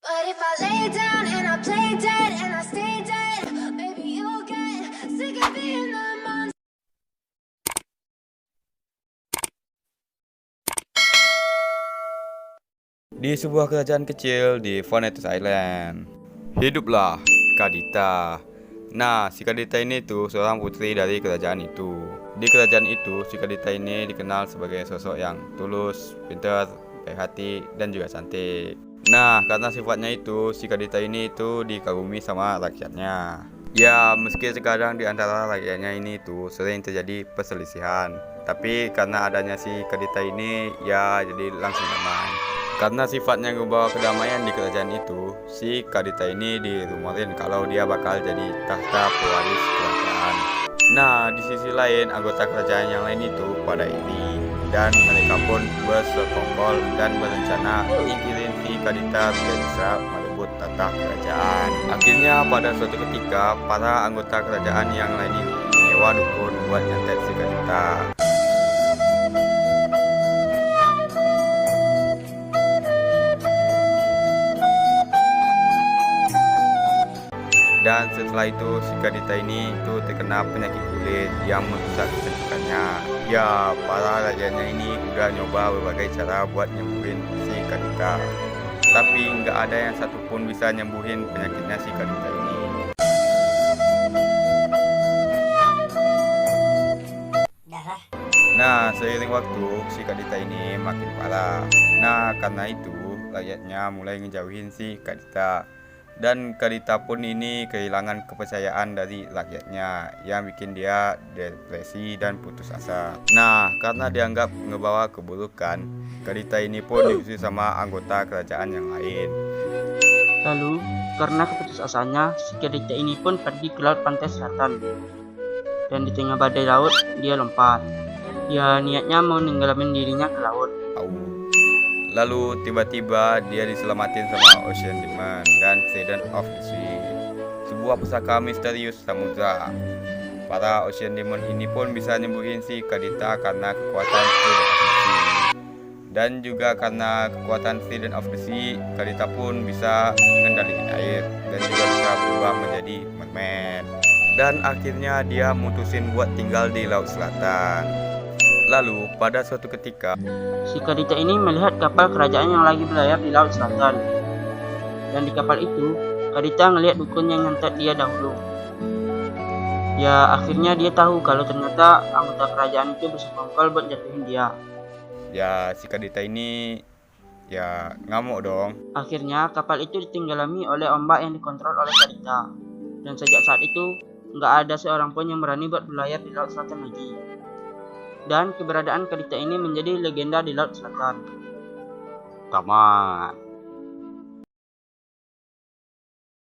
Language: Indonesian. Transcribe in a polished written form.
What if I lay down and I play dead and I stay dead? Maybe you'll get sick of being the monster. Di sebuah kerajaan kecil di Vanuatu Island, hiduplah Kadita. Nah, si Kadita ini tuh seorang putri dari kerajaan itu. Di kerajaan itu, si Kadita ini dikenal sebagai sosok yang tulus, pintar, baik hati, dan juga cantik. Nah, karena sifatnya itu, si Kadita ini itu dikagumi sama rakyatnya. Ya, meski sekarang di antara rakyatnya ini tuh sering terjadi perselisihan, tapi karena adanya si Kadita ini, ya jadi langsung damai. Karena sifatnya membawa kedamaian di kerajaan itu, si Kadita ini dirumorin kalau dia bakal jadi tahta pewaris kerajaan. Nah, di sisi lain, anggota kerajaan yang lain itu pada iri, dan mereka pun bersekongkol dan berencana nyingkirin si Kadita biar bisa merebut tahta kerajaan. Akhirnya pada suatu ketika, para anggota kerajaan yang lain ini menyewa dukun buat nyantet si Kadita. Dan setelah itu si Kadita ini itu terkena penyakit kulit yang merusak kecantikannya. Ya, para rakyatnya ini udah nyoba berbagai cara buat nyembuhin si Kadita, tapi nggak ada yang satupun bisa nyembuhin penyakitnya si Kadita ini. Nah, seiring waktu si Kadita ini makin parah. Nah, karena itu rakyatnya mulai ngejauhin si Kadita. Dan Kadita pun ini kehilangan kepercayaan dari rakyatnya yang bikin dia depresi dan putus asa. Nah, karena dianggap ngebawa keburukan, Kadita ini pun diusir sama anggota kerajaan yang lain. Lalu, karena keputusasanya, si Kadita ini pun pergi ke laut pantai selatan. Dan di tengah badai laut, dia lompat. Ya, niatnya mau nenggelamin dirinya ke laut. Lalu tiba-tiba dia diselamatin sama Ocean Demon dan Trident of the Sea, sebuah pusaka misterius samudra. Para Ocean Demon ini pun bisa nyembuhin si Kadita karena kekuatan Trident of the Sea. Dan juga karena kekuatan Trident of the Sea, Kadita pun bisa mengendalikan air dan juga bisa berubah menjadi mermaid. Dan akhirnya dia mutusin buat tinggal di Laut Selatan. Lalu pada suatu ketika, Si Kadita ini melihat kapal kerajaan yang lagi berlayar di laut selatan. Dan di kapal itu, Kadita ngelihat dukun yang nyantet dia dahulu. Ya, akhirnya dia tahu kalau ternyata anggota kerajaan itu bersekongkol buat jatuhin dia. ya si Kadita ini ya ngamuk dong. Akhirnya kapal itu ditenggelami oleh ombak yang dikontrol oleh Kadita. Dan sejak saat itu, nggak ada seorang pun yang berani buat berlayar di laut selatan lagi. Dan keberadaan Kadita ini menjadi legenda di laut selatan. Tamat.